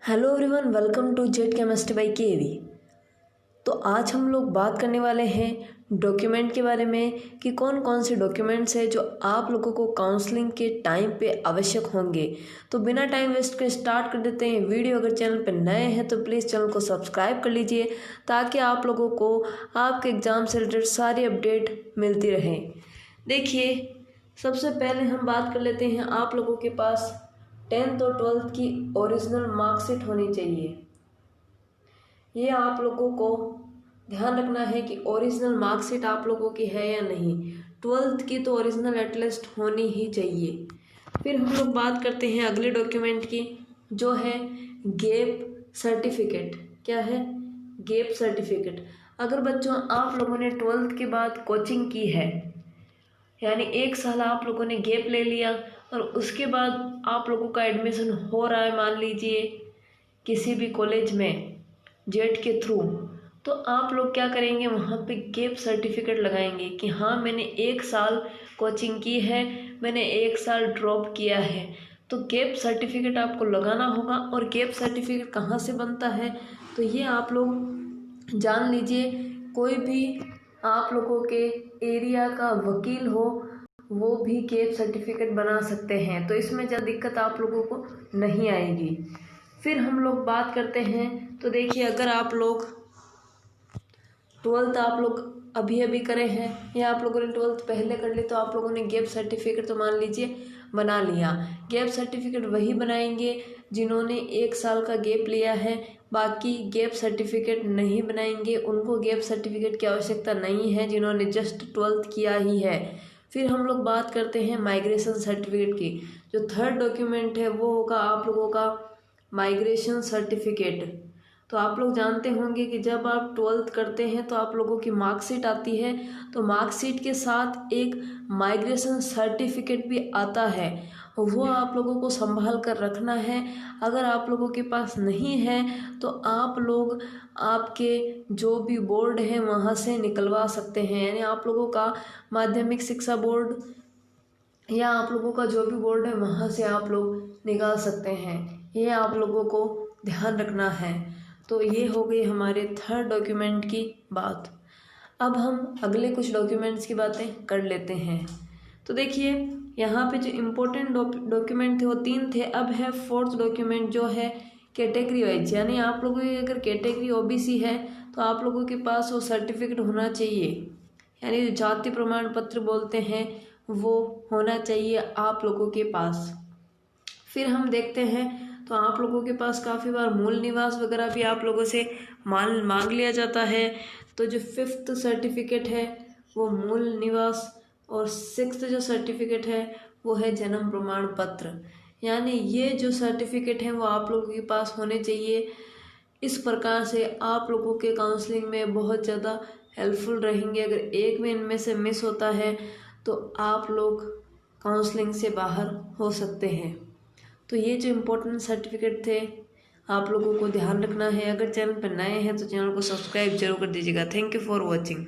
Hello everyone, welcome to jet chemistry by KV. तो आज हम लोग बात करने वाले हैं डॉक्यूमेंट के बारे में कि कौन कौन से डॉक्यूमेंट्स हैं जो आप लोगों को काउंसलिंग के टाइम पे आवश्यक होंगे। तो बिना टाइम वेस्ट के स्टार्ट कर देते हैं वीडियो। अगर चैनल पर नए हैं तो प्लीज़ चैनल को सब्सक्राइब कर लीजिए ताकि आप लोगों को आपके एग्ज़ाम से रिलेटेड सारी अपडेट मिलती रहे। देखिए, सबसे पहले हम बात कर लेते हैं, आप लोगों के पास 10th और 12th की ओरिजिनल मार्कशीट होनी चाहिए। ये आप लोगों को ध्यान रखना है कि ओरिजिनल मार्कशीट आप लोगों की है या नहीं। 12th की तो ओरिजिनल एटलीस्ट होनी ही चाहिए। फिर हम लोग बात करते हैं अगले डॉक्यूमेंट की, जो है गैप सर्टिफिकेट। क्या है? Gap certificate. अगर बच्चों आप लोगों ने 12th के बाद कोचिंग की है, यानी 1 साल आप लोगों ने गैप ले लिया और उसके बाद आप लोगों का एडमिशन हो रहा है, मान लीजिए किसी भी कॉलेज में जेट के थ्रू, तो आप लोग क्या करेंगे, वहाँ पे गैप सर्टिफिकेट लगाएंगे कि हाँ, मैंने 1 साल कोचिंग की है, मैंने 1 साल ड्रॉप किया है। तो गैप सर्टिफिकेट आपको लगाना होगा। और गैप सर्टिफिकेट कहाँ से बनता है, तो ये आप लोग जान लीजिए। कोई भी आप लोगों के एरिया का वकील हो, वो भी गैप सर्टिफिकेट बना सकते हैं। तो इसमें ज़्यादा दिक्कत आप लोगों को नहीं आएगी। फिर हम लोग बात करते हैं, तो देखिए, अगर आप लोग 12th आप लोग अभी करे हैं या आप लोगों ने 12th पहले कर ली, तो आप लोगों ने गैप सर्टिफिकेट तो मान लीजिए बना लिया। गैप सर्टिफिकेट वही बनाएंगे जिन्होंने 1 साल का गैप लिया है। बाकी गैप सर्टिफिकेट नहीं बनाएंगे, उनको गैप सर्टिफिकेट की आवश्यकता नहीं है जिन्होंने जस्ट 12th किया ही है। फिर हम लोग बात करते हैं माइग्रेशन सर्टिफिकेट की। जो थर्ड डॉक्यूमेंट है वो होगा आप लोगों का माइग्रेशन सर्टिफिकेट। तो आप लोग जानते होंगे कि जब आप 12th करते हैं तो आप लोगों की मार्कशीट आती है, तो मार्कशीट के साथ एक माइग्रेशन सर्टिफिकेट भी आता है, वो आप लोगों को संभाल कर रखना है। अगर आप लोगों के पास नहीं है तो आप लोग आपके जो भी बोर्ड है वहाँ से निकलवा सकते हैं, यानी आप लोगों का माध्यमिक शिक्षा बोर्ड या आप लोगों का जो भी बोर्ड है वहाँ से आप लोग निकाल सकते हैं। ये आप लोगों को ध्यान रखना है। तो ये हो गई हमारे थर्ड डॉक्यूमेंट की बात। अब हम अगले कुछ डॉक्यूमेंट्स की बातें कर लेते हैं। तो देखिए, यहाँ पे जो इम्पोर्टेंट डॉक्यूमेंट थे वो 3 थे। अब है 4th डॉक्यूमेंट, जो है कैटेगरी वाइज, यानी आप लोगों की अगर कैटेगरी ओबीसी है तो आप लोगों के पास वो सर्टिफिकेट होना चाहिए, यानी जो जाति प्रमाण पत्र बोलते हैं वो होना चाहिए आप लोगों के पास। फिर हम देखते हैं, तो आप लोगों के पास काफ़ी बार मूल निवास वगैरह भी आप लोगों से मांग लिया जाता है। तो जो 5th सर्टिफिकेट है वो मूल निवास, और 6th जो सर्टिफिकेट है वो है जन्म प्रमाण पत्र। यानी ये जो सर्टिफिकेट हैं वो आप लोगों के पास होने चाहिए। इस प्रकार से आप लोगों के काउंसलिंग में बहुत ज़्यादा हेल्पफुल रहेंगे। अगर एक भी इनमें से मिस होता है तो आप लोग काउंसलिंग से बाहर हो सकते हैं। तो ये जो इम्पोर्टेंट सर्टिफिकेट थे आप लोगों को ध्यान रखना है। अगर चैनल पर नए हैं तो चैनल को सब्सक्राइब जरूर कर दीजिएगा। Thank you for watching.